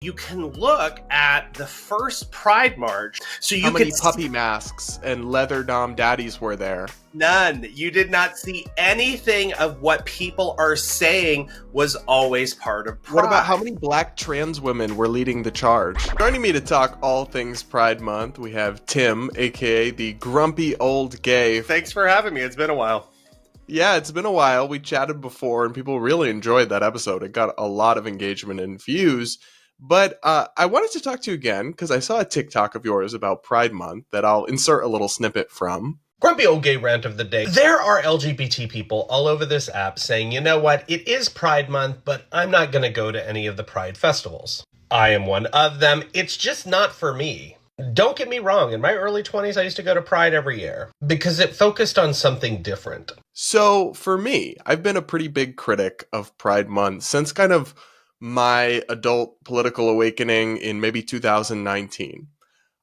You can look at the first Pride March. So you How many puppy masks and leather dom daddies were there? None. You did not see anything of what people are saying was always part of Pride. What about how many black trans women were leading the charge? Joining me to talk all things Pride Month, we have Tim, aka the grumpy old gay. Thanks for having me. It's been a while. Yeah, it's been a while. We chatted before and people really enjoyed that episode. It got a lot of engagement and views. But I wanted to talk to you again because I saw a TikTok of yours about Pride Month that I'll insert a little snippet from. Grumpy old gay rant of the day. There are LGBT people all over this app saying, you know what, it is Pride Month, but I'm not going to go to any of the Pride festivals. I am one of them. It's just not for me. Don't get me wrong. In my early 20s, I used to go to Pride every year because it focused on something different. So for me, I've been a pretty big critic of Pride Month since kind of my adult political awakening in maybe 2019.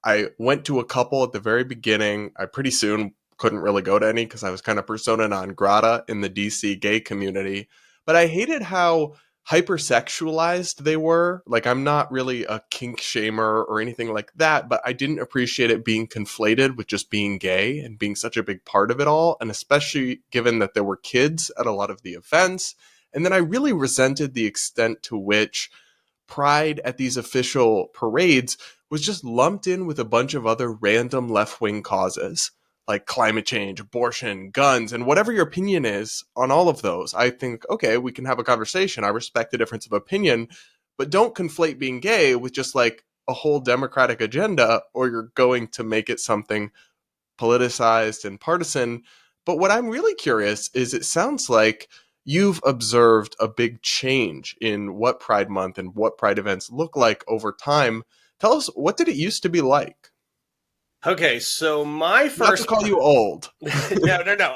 I went to a couple at the very beginning. I pretty soon couldn't really go to any because I was kind of persona non grata in the DC gay community. But I hated how hypersexualized they were. Like, I'm not really a kink shamer or anything like that, but I didn't appreciate it being conflated with just being gay and being such a big part of it all. And especially given that there were kids at a lot of the events. And then I really resented the extent to which Pride at these official parades was just lumped in with a bunch of other random left-wing causes, like climate change, abortion, guns, and whatever your opinion is on all of those. I think, okay, we can have a conversation. I respect the difference of opinion, but don't conflate being gay with just like a whole democratic agenda, or you're going to make it something politicized and partisan. But what I'm really curious is, it sounds like you've observed a big change in what Pride Month and what Pride events look like over time. Tell us, what did it used to be like? Okay, so my first... Not to call you old. No.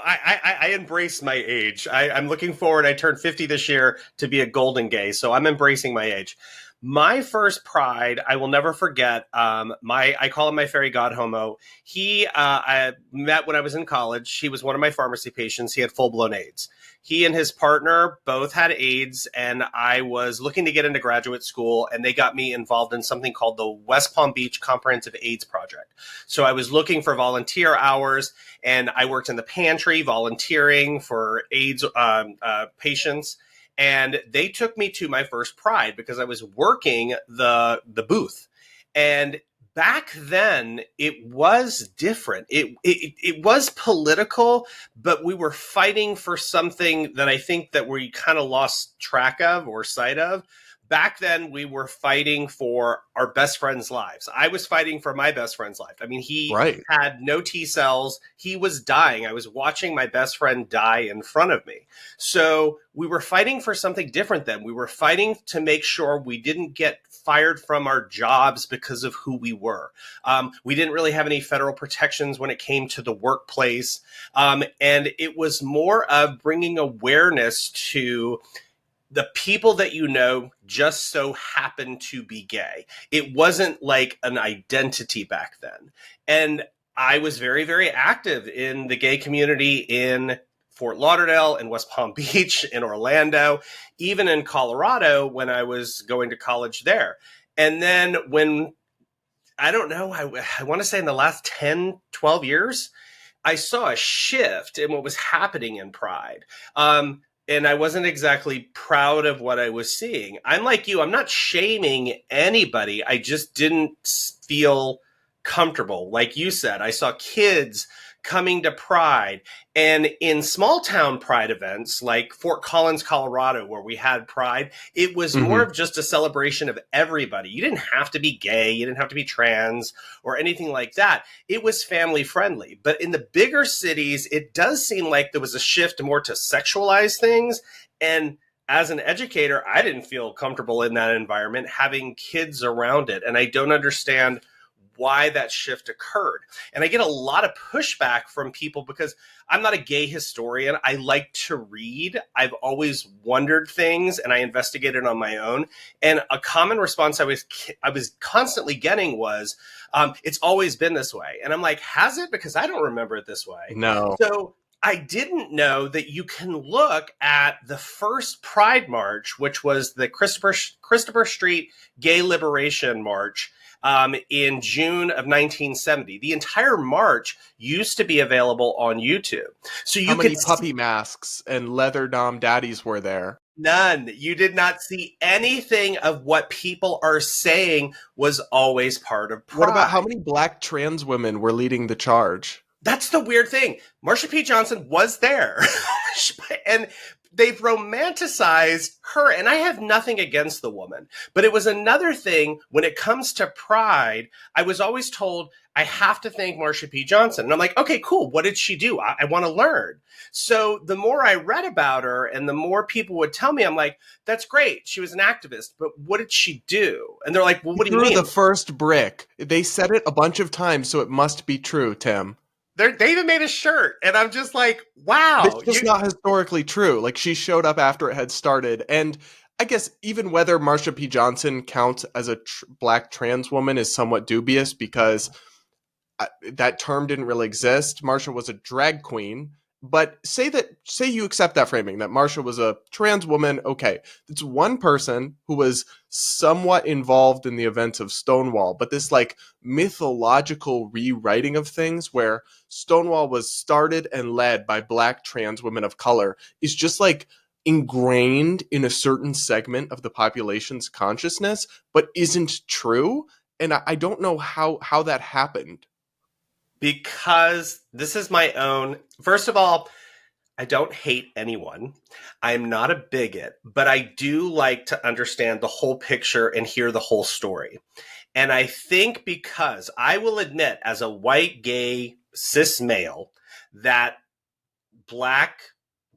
I embrace my age. I'm looking forward. I turned 50 this year to be a golden gay, so I'm embracing my age. My first Pride, I will never forget. I call him my fairy god Homo. I met when I was in college. He was one of my pharmacy patients. He had full-blown AIDS. He and his partner both had AIDS, and I was looking to get into graduate school, and they got me involved in something called the West Palm Beach Comprehensive AIDS Project. So I was looking for volunteer hours, and I worked in the pantry volunteering for AIDS patients. And they took me to my first Pride because I was working the booth. And back then, it was different. It was political, but we were fighting for something that I think that we kind of lost track of or sight of. Back then, we were fighting for our best friends' lives. I was fighting for my best friend's life. I mean, he had no T cells. He was dying. I was watching my best friend die in front of me. So we were fighting for something different then. We were fighting to make sure we didn't get fired from our jobs because of who we were. We didn't really have any federal protections when it came to the workplace. And it was more of bringing awareness to the people that you know just so happen to be gay. It wasn't like an identity back then. And I was very, very active in the gay community in Fort Lauderdale, in West Palm Beach, in Orlando, even in Colorado when I was going to college there. And then when, I don't know, I want to say in the last 10, 12 years, I saw a shift in what was happening in Pride. And I wasn't exactly proud of what I was seeing. I'm like you. I'm not shaming anybody. I just didn't feel comfortable. Like you said, I saw kids coming to Pride. And in small town Pride events like Fort Collins, Colorado, where we had Pride, it was more of just a celebration of everybody. You didn't have to be gay. You didn't have to be trans or anything like that. It was family friendly. But in the bigger cities, it does seem like there was a shift more to sexualize things. And as an educator, I didn't feel comfortable in that environment having kids around it. And I don't understand why that shift occurred. And I get a lot of pushback from people because I'm not a gay historian. I like to read. I've always wondered things and I investigated on my own. And a common response I was constantly getting was, it's always been this way. And I'm like, has it? Because I don't remember it this way. No. So I didn't know that you can look at the first Pride March, which was the Christopher Street Gay Liberation March in June of 1970. The entire march used to be available on YouTube. So How you many could see puppy masks and leather dom daddies were there? none. You did not see anything of what people are saying was always part of What about how Pride. many black trans women were leading the charge? That's the weird thing. Marsha P. Johnson was there. And they've romanticized her. And I have nothing against the woman. But it was another thing when it comes to pride. I was always told I have to thank Marsha P. Johnson. And I'm like, okay, cool. What did she do? I want to learn. So the more I read about her and the more people would tell me, I'm like, that's great. She was an activist. But what did she do? And they're like, well, She what do you threw the mean? first brick. They said it a bunch of times, so it must be true, Tim. They even made a shirt. And I'm just like, It's wow. just not historically true. Like, she showed up after it had started. And I guess even whether Marsha P. Johnson counts as a black trans woman is somewhat dubious because that term didn't really exist. Marsha was a drag queen. But say you accept that framing, that Marsha was a trans woman. Okay, it's one person who was somewhat involved in the events of Stonewall, but this like mythological rewriting of things where Stonewall was started and led by black trans women of color is just like ingrained in a certain segment of the population's consciousness, but isn't true. And I don't know how that happened. Because this is my own. First of all, I don't hate anyone. I'm not a bigot, but I do like to understand the whole picture and hear the whole story. And I think because I will admit, as a white, gay, cis male, that black,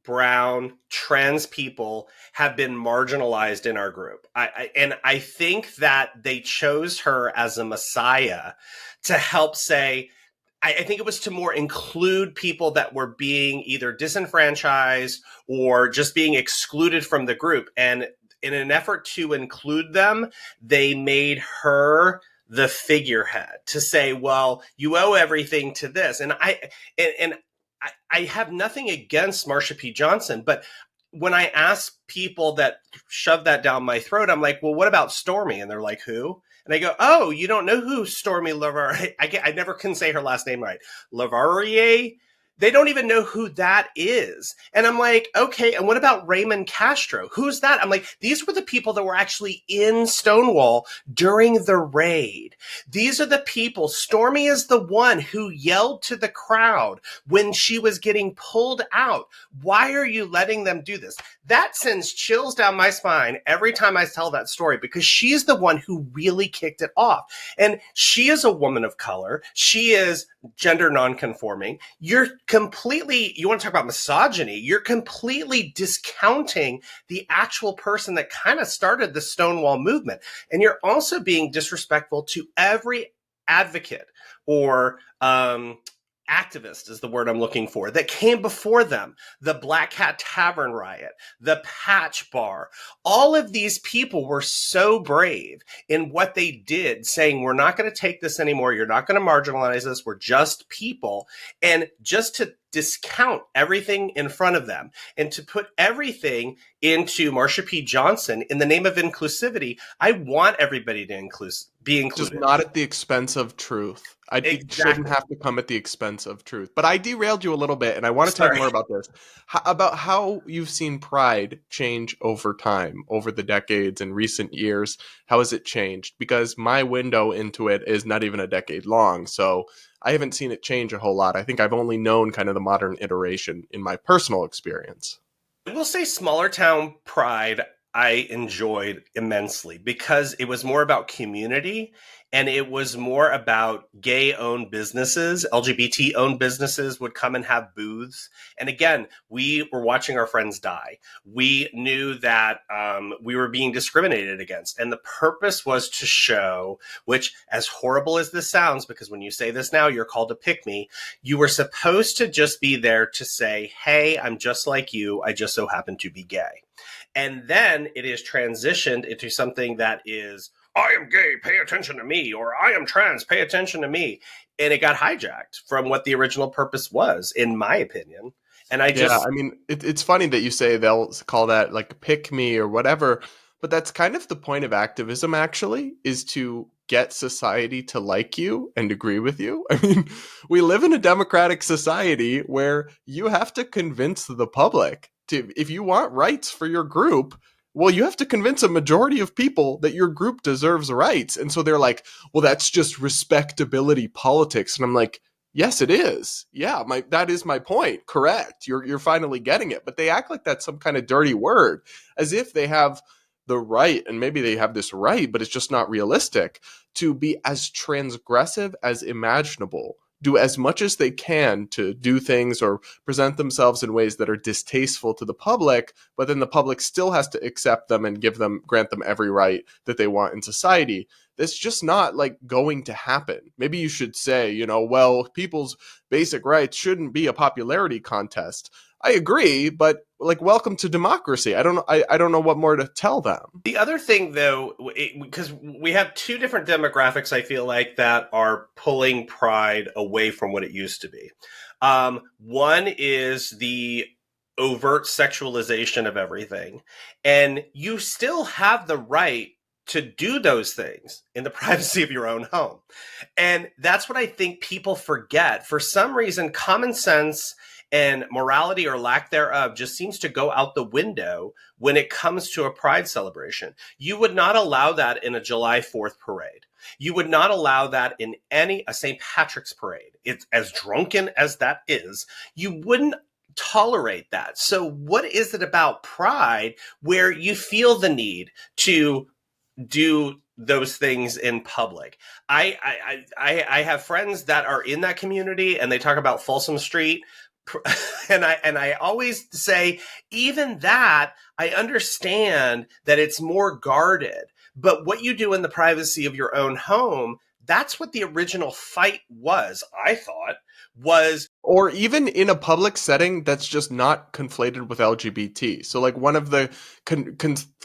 brown, trans people have been marginalized in our group. And I think that they chose her as a messiah to help say, I think it was to more include people that were being either disenfranchised or just being excluded from the group. And in an effort to include them, they made her the figurehead to say, well, you owe everything to this. And I have nothing against Marsha P. Johnson, but when I ask people that shove that down my throat, I'm like, well, what about Stormy? And they're like, who? And I go, oh, you don't know who Stormy Lavar? I never can say her last name right. Lavarier. They don't even know who that is. And I'm like, okay, and what about Raymond Castro? Who's that? I'm like, these were the people that were actually in Stonewall during the raid. These are the people. Stormy is the one who yelled to the crowd when she was getting pulled out. Why are you letting them do this? That sends chills down my spine every time I tell that story because she's the one who really kicked it off. And she is a woman of color. She is gender nonconforming. You want to talk about misogyny, you're completely discounting the actual person that kind of started the Stonewall movement. And you're also being disrespectful to every advocate or activist is the word I'm looking for, that came before them. The Black Cat Tavern riot, the Patch Bar. All of these people were so brave in what they did, saying, we're not going to take this anymore. You're not going to marginalize us. We're just people. And just to discount everything in front of them and to put everything into Marsha P. Johnson in the name of inclusivity, I want everybody to be Just included. not at the expense of truth. It shouldn't Exactly. have to come at the expense of truth. But I derailed you a little bit, and I want to talk Sorry. more about this. About how you've seen pride change over time, over the decades and recent years. How has it changed? Because my window into it is not even a decade long, so I haven't seen it change a whole lot. I think I've only known kind of the modern iteration in my personal experience. I will say smaller town pride I enjoyed immensely because it was more about community and it was more about gay owned businesses, LGBT owned businesses would come and have booths. And again, we were watching our friends die. We knew that we were being discriminated against. And the purpose was to show, which, as horrible as this sounds, because when you say this now, you're called to pick me, you were supposed to just be there to say, hey, I'm just like you. I just so happen to be gay. And then it is transitioned into something that is, I am gay, pay attention to me, or I am trans, pay attention to me. And it got hijacked from what the original purpose was, in my opinion. And I Yeah, just I mean, it's funny that you say they'll call that like pick me or whatever, but that's kind of the point of activism, actually, is to get society to like you and agree with you. I mean, we live in a democratic society where you have to convince the public to, if you want rights for your group, well, you have to convince a majority of people that your group deserves rights. And so they're like, well, that's just respectability politics. And I'm like, yes, it is. Yeah, my that is my point. Correct. You're finally getting it. But they act like that's some kind of dirty word, as if they have the right, and maybe they have this right, but it's just not realistic, to be as transgressive as imaginable. Do as much as they can to do things or present themselves in ways that are distasteful to the public, but then the public still has to accept them and grant them every right that they want in society. That's just not like going to happen. Maybe you should say, well, people's basic rights shouldn't be a popularity contest. I agree, but like, welcome to democracy. I don't know. I don't know what more to tell them. the other thing though, because we have two different demographics, I feel like that are pulling Pride away from what it used to be. One is the overt sexualization of everything, and you still have the right to do those things in the privacy of your own home. And that's what I think people forget. For some reason, common sense and morality or lack thereof just seems to go out the window when it comes to a pride celebration. You would not allow that in a July 4th parade. You would not allow that in a St. Patrick's parade. It's as drunken as that is. You wouldn't tolerate that. So what is it about pride where you feel the need to do those things in public? I have friends that are in that community, and they talk about Folsom Street, and I always say, even that, I understand that it's more guarded, but what you do in the privacy of your own home, that's what the original fight was. I thought was Or even in a public setting that's just not conflated with LGBT. So, like, one of the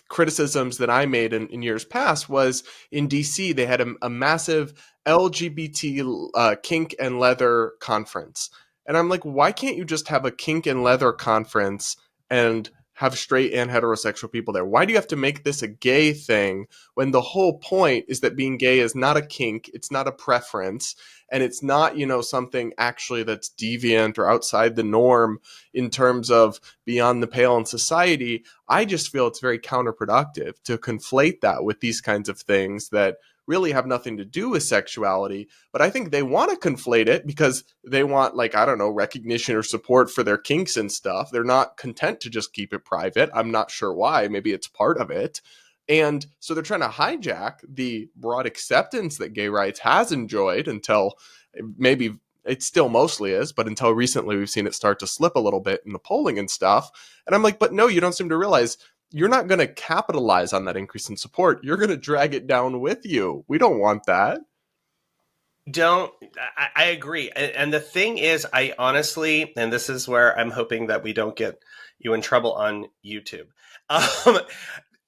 criticisms that I made in years past was in DC, they had a massive LGBT kink and leather conference. And I'm like, why can't you just have a kink and leather conference and have straight and heterosexual people there? Why do you have to make this a gay thing when the whole point is that being gay is not a kink, it's not a preference, and it's not, something actually that's deviant or outside the norm in terms of beyond the pale in society? I just feel it's very counterproductive to conflate that with these kinds of things that really have nothing to do with sexuality. But I think they want to conflate it because they want, like, I don't know, recognition or support for their kinks and stuff. They're not content to just keep it private. I'm not sure why. Maybe it's part of it. And so they're trying to hijack the broad acceptance that gay rights has enjoyed until maybe it still mostly is, but until recently we've seen it start to slip a little bit in the polling and stuff. And I'm like, but no, you don't seem to realize you're not going to capitalize on that increase in support. You're going to drag it down with you. We don't want that. don't I agree. And the thing is, I honestly, and this is where I'm hoping that we don't get you in trouble on YouTube. Um,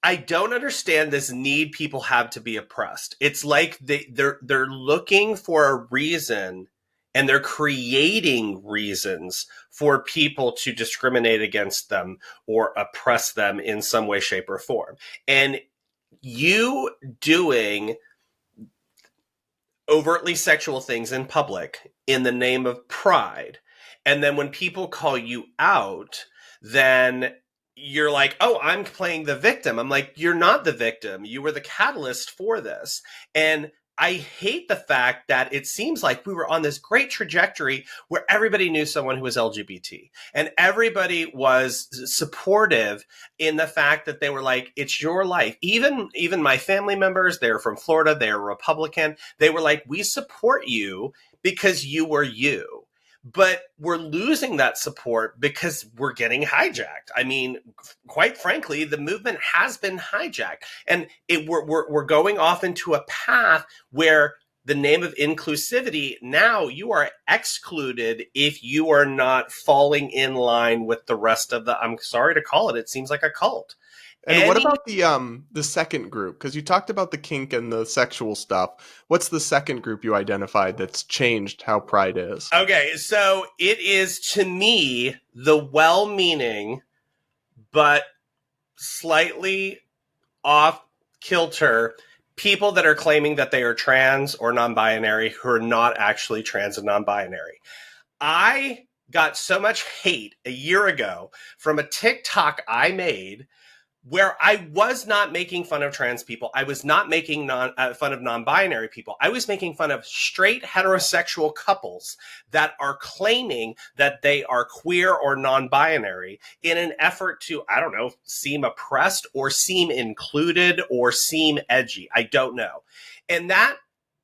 I don't understand this need people have to be oppressed. It's like they're looking for a reason, and they're creating reasons for people to discriminate against them or oppress them in some way, shape, or form. And you doing overtly sexual things in public in the name of pride, and then when people call you out, then you're like, oh, I'm playing the victim. I'm like, you're not the victim. You were the catalyst for this. And I hate the fact that it seems like we were on this great trajectory where everybody knew someone who was LGBT, and everybody was supportive in the fact that they were like, it's your life. Even my family members, they're from Florida, they're Republican. They were like, we support you because you were you. But we're losing that support because we're getting hijacked. I mean, quite frankly, the movement has been hijacked, and we're going off into a path where the name of inclusivity, now you are excluded if you are not falling in line with the rest of the, I'm sorry to call it, it seems like a cult. And what about the second group? Because you talked about the kink and the sexual stuff. What's the second group you identified that's changed how Pride is? Okay, so it is to me the well meaning but slightly off kilter people that are claiming that they are trans or non binary who are not actually trans and non binary. I got so much hate a year ago from a TikTok I made where I was not making fun of trans people. I was not making fun of non-binary people. I was making fun of straight heterosexual couples that are claiming that they are queer or non-binary in an effort to, I don't know, seem oppressed or seem included or seem edgy. I don't know. And that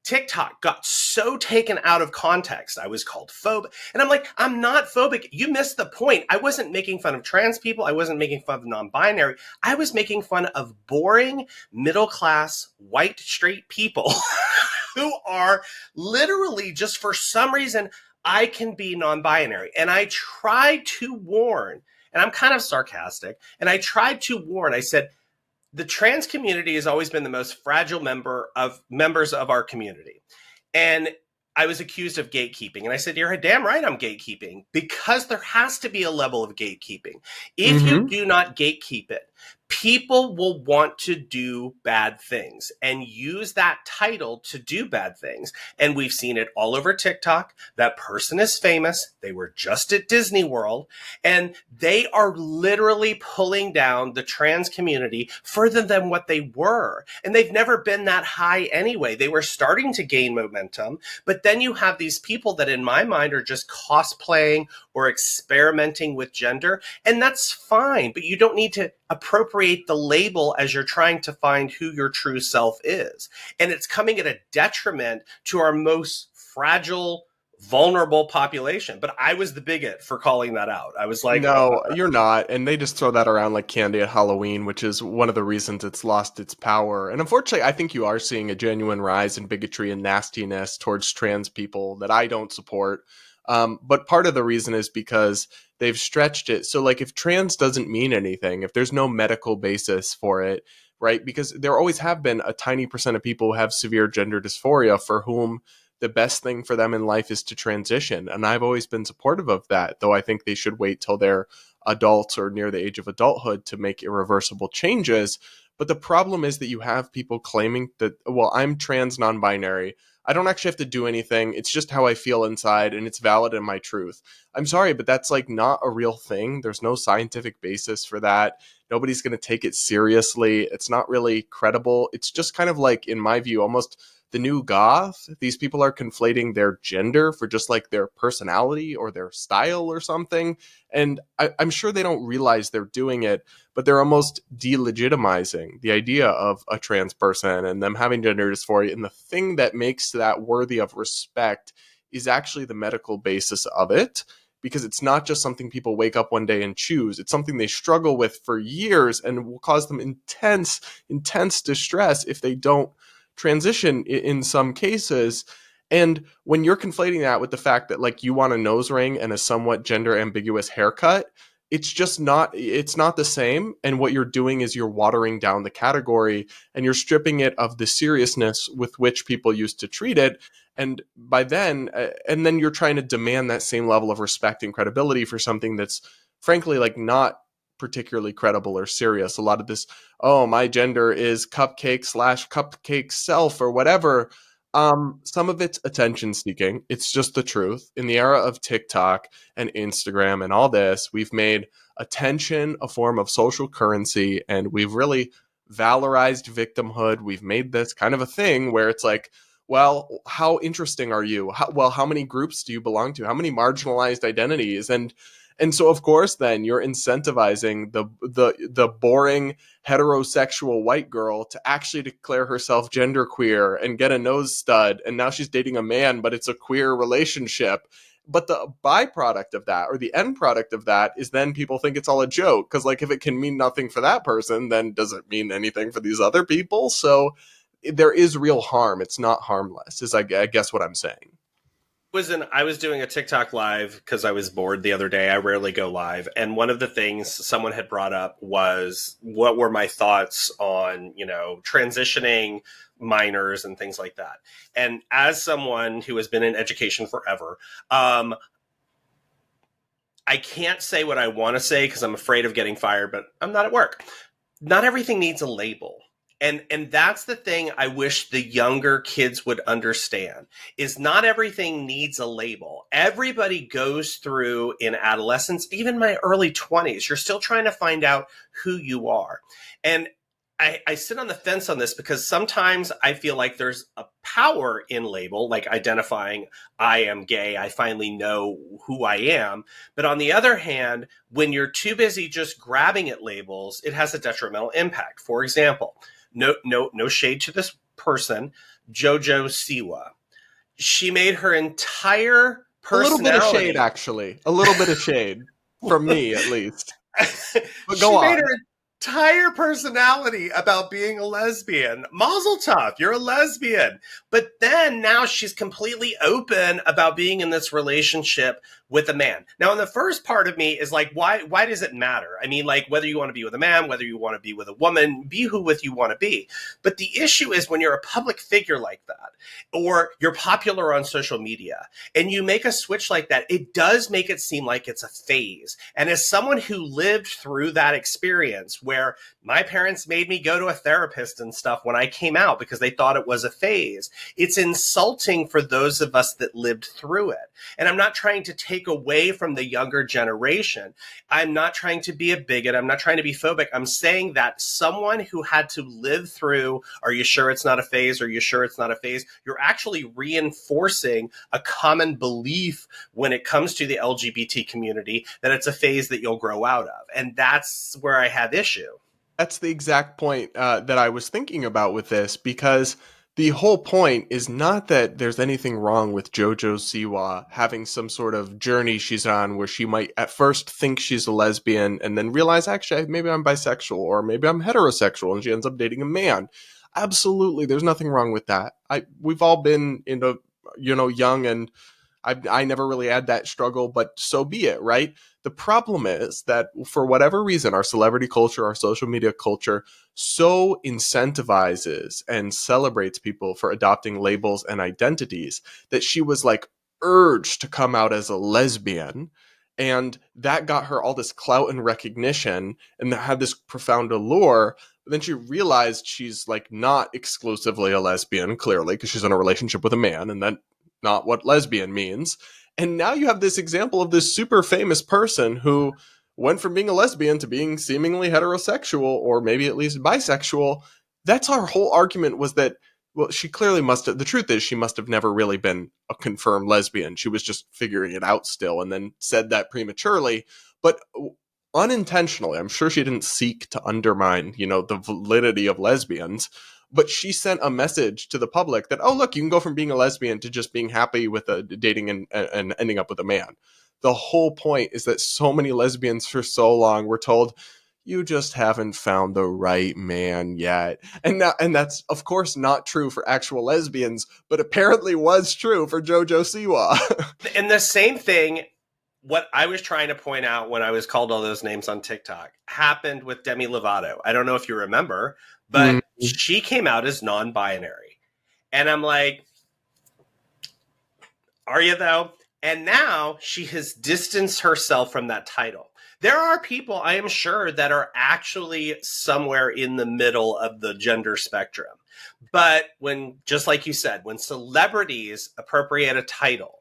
TikTok got so taken out of context. I was called phobic. And I'm like, I'm not phobic. You missed the point. I wasn't making fun of trans people. I wasn't making fun of non-binary. I was making fun of boring, middle-class, white, straight people who are literally just for some reason, I can be non-binary. And I tried to warn, and I'm kind of sarcastic, and I tried to warn, I said, the trans community has always been the most fragile members of our community. And I was accused of gatekeeping. And I said, you're damn right I'm gatekeeping because there has to be a level of gatekeeping. If you Mm-hmm. do not gatekeep it, people will want to do bad things and use that title to do bad things. And we've seen it all over TikTok. That person is famous. They were just at Disney World and they are literally pulling down the trans community further than what they were. And they've never been that high anyway. They were starting to gain momentum, but then you have these people that in my mind are just cosplaying or experimenting with gender. And that's fine, but you don't need to appropriate the label as you're trying to find who your true self is. And it's coming at a detriment to our most fragile, vulnerable population. But I was the bigot for calling that out. I was like, No, you're not. And they just throw that around like candy at Halloween, which is one of the reasons it's lost its power. And unfortunately, I think you are seeing a genuine rise in bigotry and nastiness towards trans people that I don't support. But part of the reason is because they've stretched it. So, like, if trans doesn't mean anything, if there's no medical basis for it, right? Because there always have been a tiny percent of people who have severe gender dysphoria for whom the best thing for them in life is to transition. And I've always been supportive of that, though I think they should wait till they're adults or near the age of adulthood to make irreversible changes. But the problem is that you have people claiming that, well, I'm trans non binary. I don't actually have to do anything. It's just how I feel inside and it's valid in my truth. I'm sorry, but that's like not a real thing. There's no scientific basis for that. Nobody's going to take it seriously. It's not really credible. It's just kind of like, in my view, almost the new goth. These people are conflating their gender for just like their personality or their style or something. And I'm sure they don't realize they're doing it, but they're almost delegitimizing the idea of a trans person and them having gender dysphoria. And the thing that makes that worthy of respect is actually the medical basis of it, because it's not just something people wake up one day and choose. It's something they struggle with for years and will cause them intense distress if they don't transition in some cases. And when you're conflating that with the fact that like you want a nose ring and a somewhat gender ambiguous haircut, it's not the same. And what you're doing is you're watering down the category and you're stripping it of the seriousness with which people used to treat it. And by then and then you're trying to demand that same level of respect and credibility for something that's frankly like not particularly credible or serious. A lot of this, oh, my gender is cupcake slash cupcake self or whatever. Some of it's attention seeking. It's just the truth. In the era of TikTok and Instagram and all this, we've made attention a form of social currency and we've really valorized victimhood. We've made this kind of a thing where it's like, well, how interesting are you? How many groups do you belong to? How many marginalized identities? And so of course then you're incentivizing the boring heterosexual white girl to actually declare herself genderqueer and get a nose stud, and now she's dating a man, but it's a queer relationship. But the byproduct of that, or the end product of that, is then people think it's all a joke, because like if it can mean nothing for that person, then does it mean anything for these other people? So there is real harm. It's not harmless, is I guess what I'm saying. I was doing a TikTok live because I was bored the other day. I rarely go live, and one of the things someone had brought up was what were my thoughts on transitioning minors and things like that. And as someone who has been in education forever, I can't say what I want to say because I'm afraid of getting fired, but I'm not at work. Not everything needs a label. And that's the thing I wish the younger kids would understand is not everything needs a label. Everybody goes through in adolescence, even my early 20s. You're still trying to find out who you are. And I sit on the fence on this because sometimes I feel like there's a power in label, like identifying I am gay. I finally know who I am. But on the other hand, when you're too busy just grabbing at labels, it has a detrimental impact. For example, no shade to this person, JoJo Siwa. She made her entire A little bit of shade, personality. actually. A little bit of shade. From me, at least. But go She made on. her entire personality about being a lesbian. Mazel tov, you're a lesbian. But then now she's completely open about being in this relationship with a man. Now, in the first part of me is like, why does it matter? I mean, like, whether you want to be with a man, whether you want to be with a woman, be who with you want to be. But the issue is when you're a public figure like that, or you're popular on social media, and you make a switch like that, it does make it seem like it's a phase. And as someone who lived through that experience where my parents made me go to a therapist and stuff when I came out because they thought it was a phase, it's insulting for those of us that lived through it. And I'm not trying to take away from the younger generation. I'm not trying to be a bigot. I'm not trying to be phobic. I'm saying that someone who had to live through, are you sure it's not a phase? Are you sure it's not a phase? You're actually reinforcing a common belief when it comes to the LGBT community that it's a phase that you'll grow out of. And that's where I have issue. That's the exact point that I was thinking about with this, because the whole point is not that there's anything wrong with JoJo Siwa having some sort of journey she's on where she might at first think she's a lesbian and then realize, actually, maybe I'm bisexual or maybe I'm heterosexual, and she ends up dating a man. Absolutely, there's nothing wrong with that. We've all been young, and I never really had that struggle, but so be it, right? The problem is that for whatever reason, our celebrity culture, our social media culture so incentivizes and celebrates people for adopting labels and identities that she was like urged to come out as a lesbian. And that got her all this clout and recognition and that had this profound allure. But then she realized she's like not exclusively a lesbian, clearly, because she's in a relationship with a man, and that not what lesbian means. And now you have this example of this super famous person who went from being a lesbian to being seemingly heterosexual or maybe at least bisexual. That's our whole argument, was that, well, she clearly must have, the truth is she must have never really been a confirmed lesbian. She was just figuring it out still and then said that prematurely, but unintentionally. I'm sure she didn't seek to undermine, the validity of lesbians, but she sent a message to the public that, oh, look, you can go from being a lesbian to just being happy with dating and ending up with a man. The whole point is that so many lesbians for so long were told, you just haven't found the right man yet. And that's, of course, not true for actual lesbians, but apparently was true for JoJo Siwa. And the same thing, what I was trying to point out when I was called all those names on TikTok happened with Demi Lovato. I don't know if you remember, but she came out as non-binary. And I'm like, are you though? And now she has distanced herself from that title. There are people, I am sure, that are actually somewhere in the middle of the gender spectrum. But when, just like you said, when celebrities appropriate a title,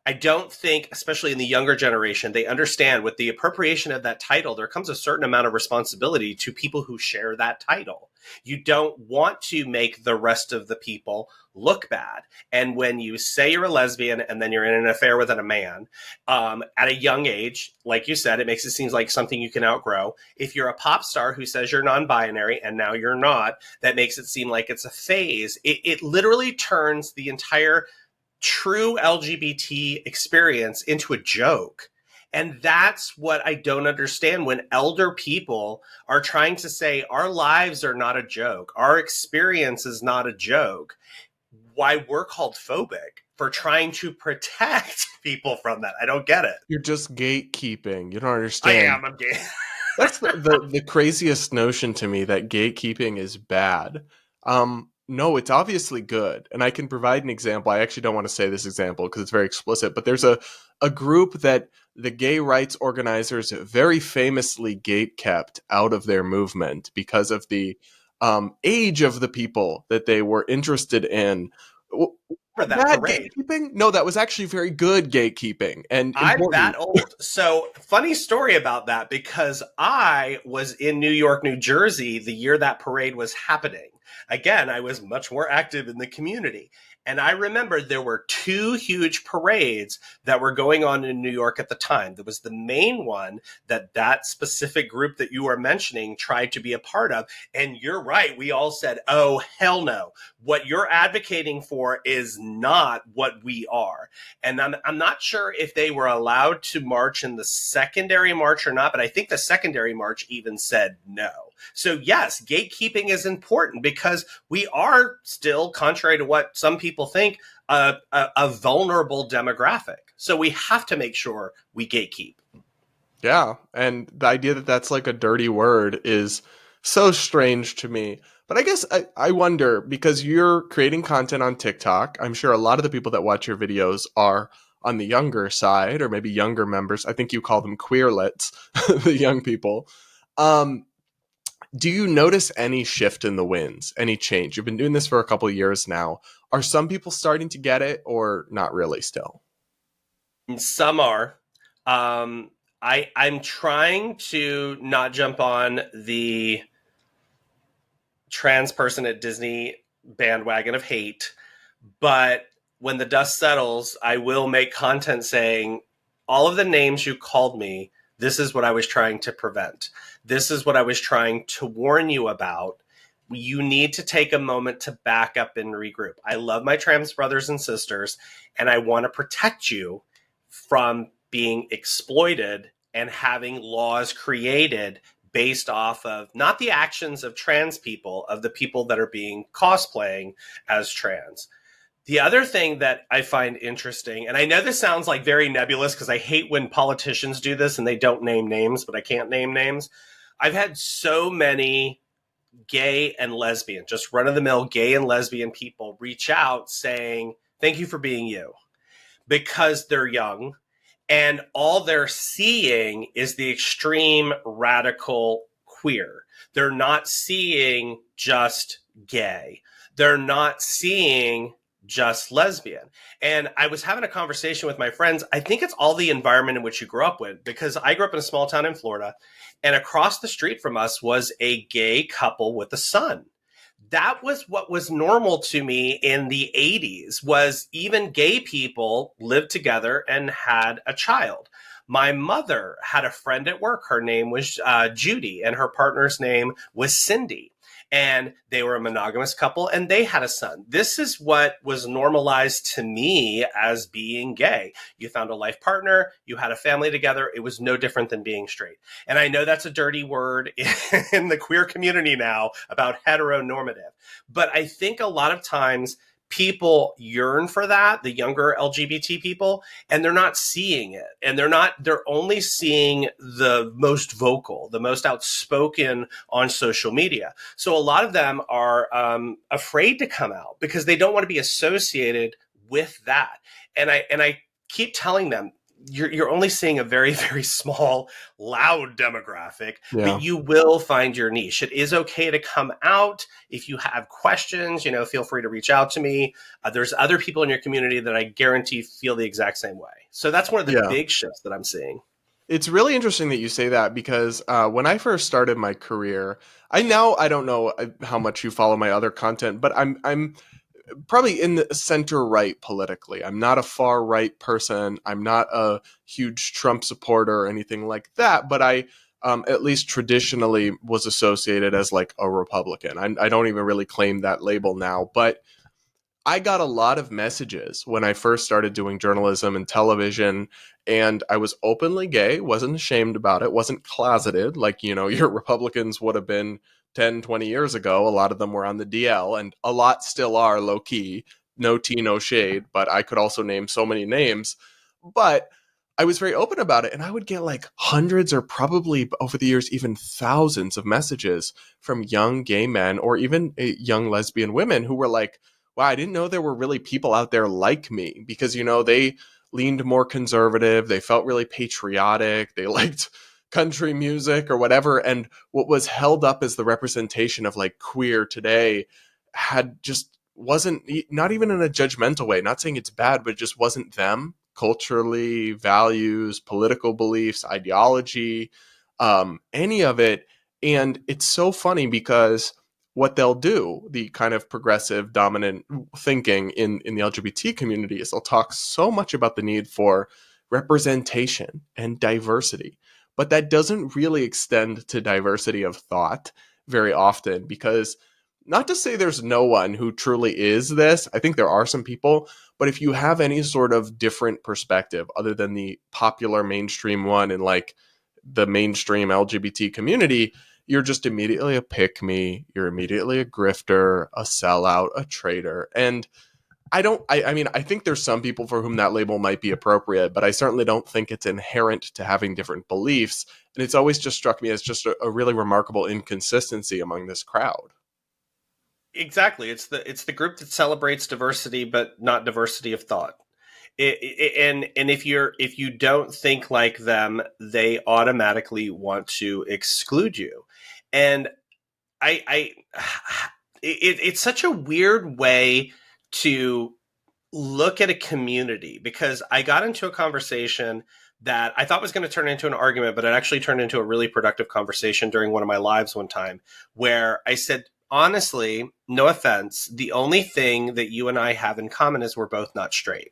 I don't think, especially in the younger generation, they understand with the appropriation of that title, there comes a certain amount of responsibility to people who share that title. You don't want to make the rest of the people look bad. And when you say you're a lesbian and then you're in an affair with a man at a young age, like you said, it makes it seem like something you can outgrow. If you're a pop star who says you're non-binary and now you're not, that makes it seem like it's a phase. It literally turns the entire true LGBT experience into a joke. And that's what I don't understand when elder people are trying to say our lives are not a joke. Our experience is not a joke. Why we're called phobic for trying to protect people from that. I don't get it. You're just gatekeeping. You don't I understand. am. I'm gay. That's the craziest notion to me, that gatekeeping is bad. No, it's obviously good. And I can provide an example. I actually don't want to say this example because it's very explicit, but there's a group that the gay rights organizers very famously gate kept out of their movement because of the age of the people that they were interested in. For that Bad parade. gatekeeping? No, that was actually very good gatekeeping and I'm important. that old. So, funny story about that because I was in New York, New Jersey the year that parade was happening. Again, I was much more active in the community. And I remember there were two huge parades that were going on in New York at the time. There was the main one that specific group that you were mentioning tried to be a part of. And you're right. We all said, oh, hell no. What you're advocating for is not what we are. And I'm not sure if they were allowed to march in the secondary march or not, but I think the secondary march even said no. So yes, gatekeeping is important because we are still, contrary to what some people think, a vulnerable demographic. So we have to make sure we gatekeep. Yeah, and the idea that that's like a dirty word is so strange to me. But I guess I wonder, because you're creating content on TikTok, I'm sure a lot of the people that watch your videos are on the younger side, or maybe younger members. I think you call them queerlets, the young people. Um, do you notice any shift in the winds, any change? You've been doing this for a couple of years now. Are some people starting to get it, or not really still? And some are. Um, I'm trying to not jump on the trans person at Disney bandwagon of hate, but when the dust settles, I will make content saying all of the names you called me, this is what I was trying to prevent. This is what I was trying to warn you about. You need to take a moment to back up and regroup. I love my trans brothers and sisters, and I want to protect you from being exploited and having laws created based off of not the actions of trans people, of the people that are being cosplaying as trans. The other thing that I find interesting, and I know this sounds like very nebulous because I hate when politicians do this and they don't name names, but I can't name names. I've had so many gay and lesbian, just run of the mill gay and lesbian people reach out saying, thank you for being you, because they're young and all they're seeing is the extreme radical queer. They're not seeing just gay. They're not seeing just lesbian. And I was having a conversation with my friends. I think it's all the environment in which you grew up with, because I grew up in a small town in Florida, and across the street from us was a gay couple with a son. That was what was normal to me in the 80s, was even gay people lived together and had a child. My mother had a friend at work. Her name was Judy, and her partner's name was Cindy. And they were a monogamous couple, and they had a son. This is what was normalized to me as being gay. You found a life partner, you had a family together. It was no different than being straight. And I know that's a dirty word in the queer community now about heteronormative. But I think a lot of times people yearn for that, the younger LGBT people, and they're not seeing it. And they're only seeing the most vocal, the most outspoken on social media. So a lot of them are afraid to come out because they don't want to be associated with that. And I keep telling them, you're only seeing a very, very small, loud demographic, Yeah. but you will find your niche. It is okay to come out. If you have questions, feel free to reach out to me. There's other people in your community that I guarantee feel the exact same way. So that's one of the Yeah. big shifts that I'm seeing. It's really interesting that you say that, because when I first started my career, I don't know how much you follow my other content, but I'm probably in the center right politically. I'm not a far right person. I'm not a huge Trump supporter or anything like that, but I at least traditionally was associated as like a Republican. I don't even really claim that label now, but I got a lot of messages when I first started doing journalism and television, and I was openly gay, wasn't ashamed about it, wasn't closeted like, your Republicans would have been 10, 20 years ago. A lot of them were on the DL, and a lot still are low key. no tea, no shade, but I could also name so many names. But I was very open about it, and I would get like hundreds or probably over the years, even thousands of messages from young gay men or even young lesbian women who were like, wow, I didn't know there were really people out there like me because, they leaned more conservative. They felt really patriotic. They liked country music or whatever. And what was held up as the representation of like queer today had just wasn't, not even in a judgmental way, not saying it's bad, but it just wasn't them culturally, values, political beliefs, ideology, any of it. And it's so funny because what they'll do, the kind of progressive dominant thinking in the LGBT community, is they'll talk so much about the need for representation and diversity. But that doesn't really extend to diversity of thought very often because not to say there's no one who truly is this. I think there are some people, but if you have any sort of different perspective other than the popular mainstream one in like the mainstream LGBT community, you're just immediately a pick me, you're immediately a grifter, a sellout, a traitor. And I mean, I think there's some people for whom that label might be appropriate, but I certainly don't think it's inherent to having different beliefs. And it's always just struck me as just a really remarkable inconsistency among this crowd. Exactly. It's the group that celebrates diversity, but not diversity of thought. And if you don't think like them, they automatically want to exclude you. And I it's such a weird way to look at a community because I got into a conversation that I thought was going to turn into an argument, but it actually turned into a really productive conversation during one of my lives one time where I said, honestly, no offense, the only thing that you and I have in common is we're both not straight.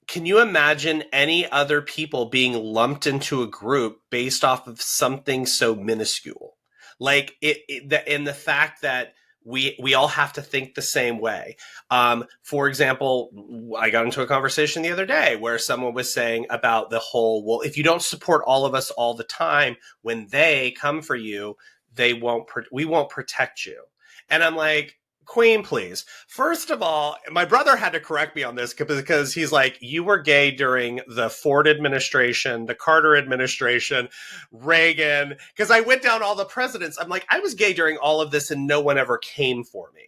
Can you imagine any other people being lumped into a group based off of something so minuscule? Like and the fact that we all have to think the same way. For example, I got into a conversation the other day where someone was saying about the whole, well, if you don't support all of us all the time, when they come for you, we won't protect you. And I'm like, Queen, please. First of all, my brother had to correct me on this because he's like, you were gay during the Ford administration, the Carter administration, Reagan. Because I went down all the presidents. I'm like, I was gay during all of this and no one ever came for me.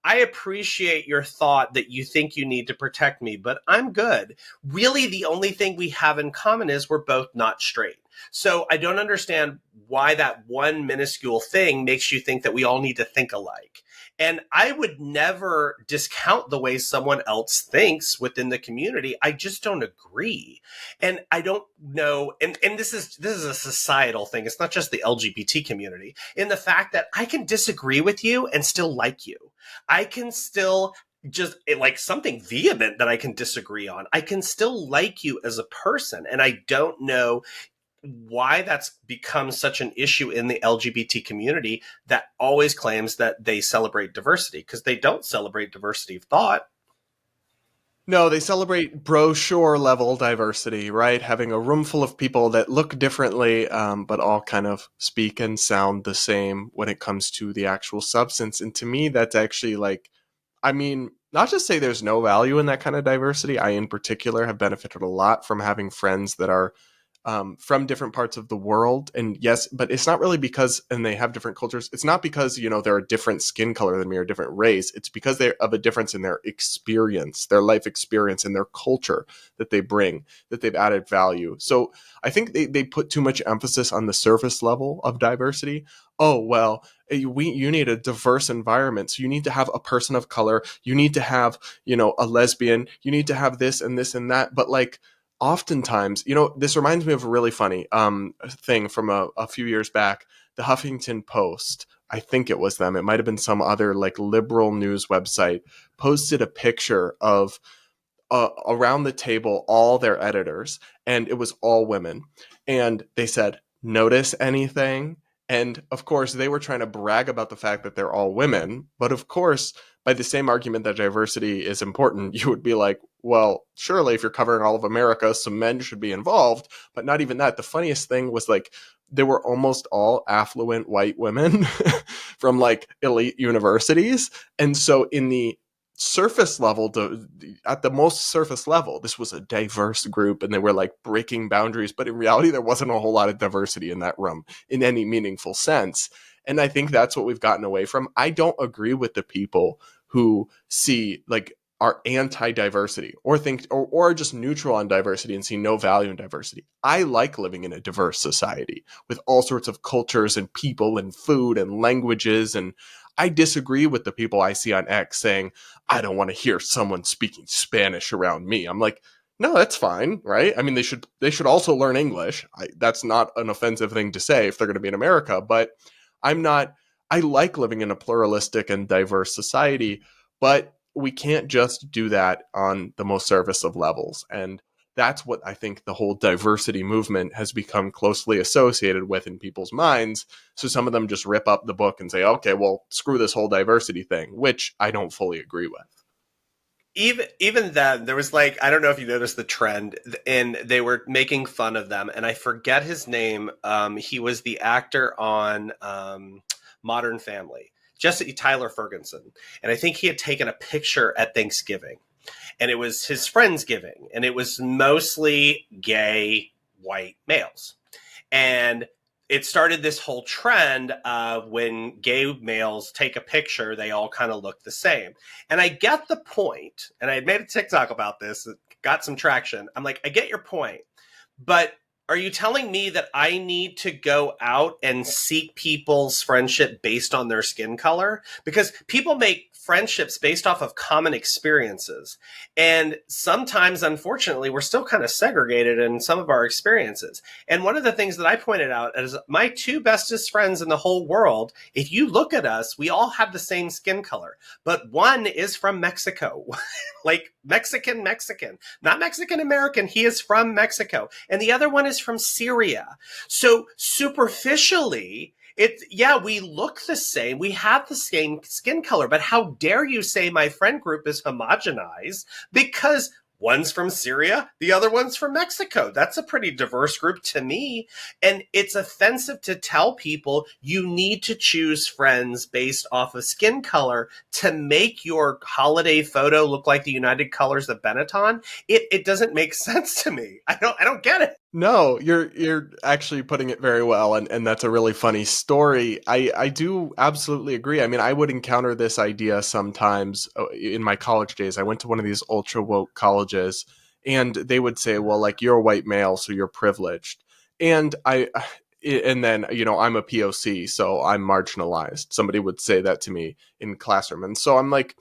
I appreciate your thought that you think you need to protect me, but I'm good. Really, the only thing we have in common is we're both not straight. So I don't understand why that one minuscule thing makes you think that we all need to think alike. And I would never discount the way someone else thinks within the community. I just don't agree. And I don't know, and this is a societal thing. It's not just the LGBT community, in the fact that I can disagree with you and still like you. I can still just like something vehement that I can disagree on. I can still like you as a person. And I don't know why that's become such an issue in the LGBT community that always claims that they celebrate diversity, because they don't celebrate diversity of thought. No, they celebrate brochure level diversity, right? Having a room full of people that look differently, but all kind of speak and sound the same when it comes to the actual substance. And to me, that's actually like, I mean, not to say there's no value in that kind of diversity. I, in particular, have benefited a lot from having friends that are from different parts of the world. And yes, but it's not really because, and they have different cultures. It's not because, they're a different skin color than me or a different race. It's because they're of a difference in their experience, their life experience and their culture that they bring, that they've added value. So I think they put too much emphasis on the surface level of diversity. Oh, well, you need a diverse environment. So you need to have a person of color. You need to have, a lesbian. You need to have this and this and that. But like, oftentimes, this reminds me of a really funny thing from a few years back. The Huffington Post, I think it was them, it might have been some other like liberal news website, posted a picture of around the table all their editors, and it was all women. And they said, notice anything? And of course, they were trying to brag about the fact that they're all women. But of course, by the same argument that diversity is important, you would be like, well, surely if you're covering all of America, some men should be involved. But not even that. The funniest thing was like, they were almost all affluent white women from like elite universities. And so in the surface level, at the most surface level, this was a diverse group and they were like breaking boundaries. But in reality, there wasn't a whole lot of diversity in that room in any meaningful sense. And I think that's what we've gotten away from. I don't agree with the people who see like are anti-diversity or think or are just neutral on diversity and see no value in diversity. I like living in a diverse society with all sorts of cultures and people and food and languages. And I disagree with the people I see on X saying, I don't want to hear someone speaking Spanish around me. I'm like, no, that's fine, right? I mean, they should also learn English. That's not an offensive thing to say if they're going to be in America, but I'm not. I like living in a pluralistic and diverse society, but we can't just do that on the most surface of levels. And that's what I think the whole diversity movement has become closely associated with in people's minds. So some of them just rip up the book and say, okay, well, screw this whole diversity thing, which I don't fully agree with. Even then, there was like, I don't know if you noticed the trend, and they were making fun of them, and I forget his name. He was the actor on Modern Family, Jesse Tyler Ferguson, and I think he had taken a picture at Thanksgiving, and it was his Friendsgiving, and it was mostly gay white males, and it started this whole trend of when gay males take a picture, they all kind of look the same. And I get the point, and I had made a TikTok about this, it got some traction. I'm like, I get your point, but are you telling me that I need to go out and seek people's friendship based on their skin color? Because people make friendships based off of common experiences. And sometimes, unfortunately, we're still kind of segregated in some of our experiences. And one of the things that I pointed out is my two bestest friends in the whole world, if you look at us, we all have the same skin color, but one is from Mexico, like Mexican, not Mexican American. He is from Mexico. And the other one is from Syria. So superficially, yeah, we look the same. We have the same skin color, but how dare you say my friend group is homogenized because one's from Syria, the other one's from Mexico. That's a pretty diverse group to me. And it's offensive to tell people you need to choose friends based off of skin color to make your holiday photo look like the United Colors of Benetton. It doesn't make sense to me. I don't get it. No, you're actually putting it very well, and that's a really funny story. I do absolutely agree. I mean, I would encounter this idea sometimes in my college days. I went to one of these ultra woke colleges, and they would say, "Well, like you're a white male, so you're privileged," and and then I'm a POC, so I'm marginalized. Somebody would say that to me in classroom, and so I'm like,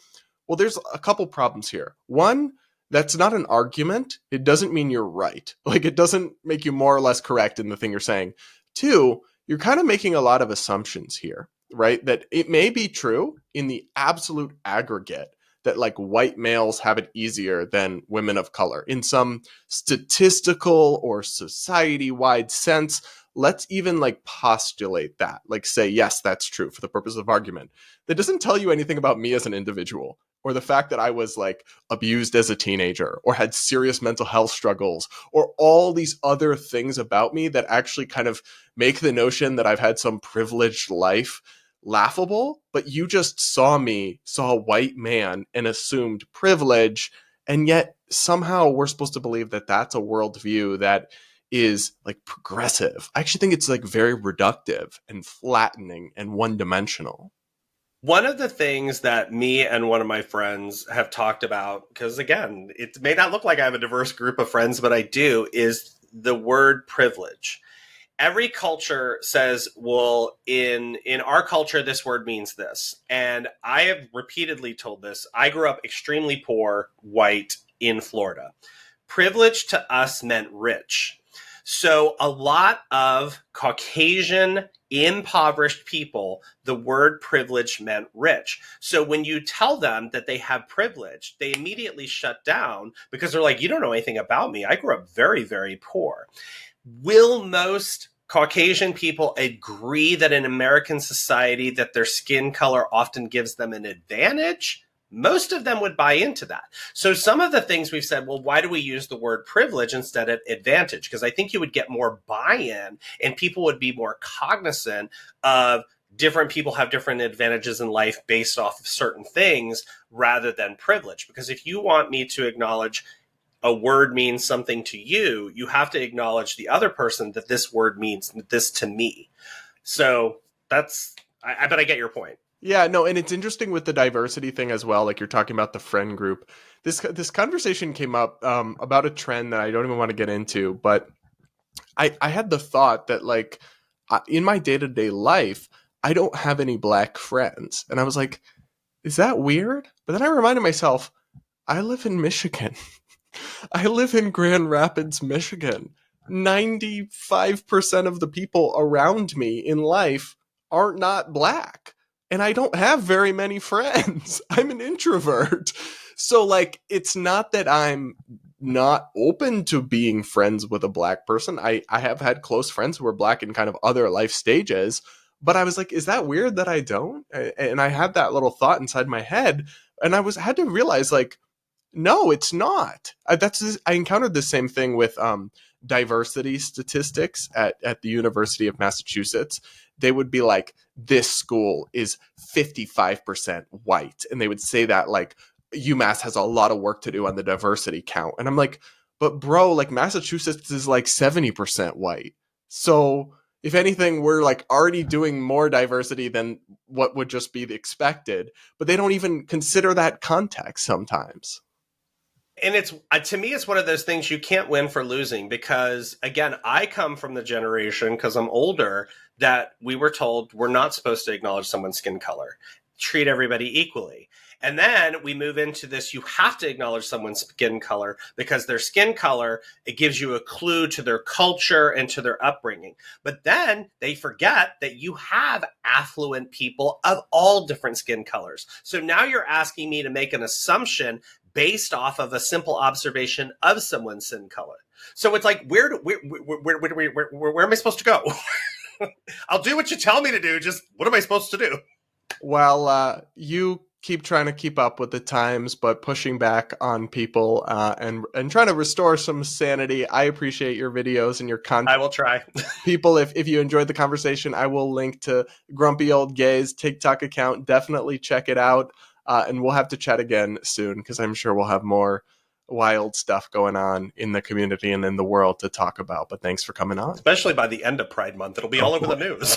well, there's a couple problems here. One, that's not an argument. It doesn't mean you're right. Like, it doesn't make you more or less correct in the thing you're saying. Two, you're kind of making a lot of assumptions here, right? That it may be true in the absolute aggregate that like white males have it easier than women of color in some statistical or society wide sense. Let's even like postulate that, like say, yes, that's true for the purpose of argument. That doesn't tell you anything about me as an individual or the fact that I was like abused as a teenager or had serious mental health struggles or all these other things about me that actually kind of make the notion that I've had some privileged life laughable. But you just saw a white man and assumed privilege. And yet somehow we're supposed to believe that that's a worldview that is like progressive. I actually think it's like very reductive and flattening and one dimensional. One of the things that me and one of my friends have talked about, because again, it may not look like I have a diverse group of friends, but I do, is the word privilege. Every culture says, well, in our culture, this word means this. And I have repeatedly told this. I grew up extremely poor, white in Florida. Privilege to us meant rich. So a lot of Caucasian, impoverished people, the word privilege meant rich. So when you tell them that they have privilege, they immediately shut down because they're like, you don't know anything about me. I grew up very, very poor. Will most Caucasian people agree that in American society that their skin color often gives them an advantage? Most of them would buy into that. So some of the things we've said, well, why do we use the word privilege instead of advantage? Because I think you would get more buy-in and people would be more cognizant of different people have different advantages in life based off of certain things rather than privilege. Because if you want me to acknowledge a word means something to you, you have to acknowledge the other person that this word means this to me. So that's, I bet I get your point. Yeah, no, and it's interesting with the diversity thing as well. Like you're talking about the friend group. This conversation came up about a trend that I don't even want to get into, but I had the thought that like in my day to day life, I don't have any black friends, and I was like, is that weird? But then I reminded myself, I live in Michigan. I live in Grand Rapids, Michigan. 95% of the people around me in life are not black. And I don't have very many friends. I'm an introvert. So, like, it's not that I'm not open to being friends with a black person. I have had close friends who are black in kind of other life stages. But I was like, is that weird that I don't? And I had that little thought inside my head. And had to realize, like, no, it's not. I encountered the same thing with diversity statistics at the University of Massachusetts. They would be like, this school is 55% white. And they would say that like UMass has a lot of work to do on the diversity count. And I'm like, but bro, like Massachusetts is like 70% white. So if anything, we're like already doing more diversity than what would just be expected. But they don't even consider that context sometimes. And it's to me, it's one of those things you can't win for losing because, again, I come from the generation because I'm older that we were told we're not supposed to acknowledge someone's skin color, treat everybody equally. And then we move into this, you have to acknowledge someone's skin color because their skin color, it gives you a clue to their culture and to their upbringing. But then they forget that you have affluent people of all different skin colors. So now you're asking me to make an assumption based off of a simple observation of someone's skin color. So it's like, where am I supposed to go? I'll do what you tell me to do. Just what am I supposed to do? Well, you keep trying to keep up with the times, but pushing back on people and trying to restore some sanity. I appreciate your videos and your content. I will try. People, if you enjoyed the conversation, I will link to Grumpy Old Gay's TikTok account. Definitely check it out. And we'll have to chat again soon because I'm sure we'll have more wild stuff going on in the community and in the world to talk about. But thanks for coming on. Especially by the end of Pride Month. It'll be all over the news.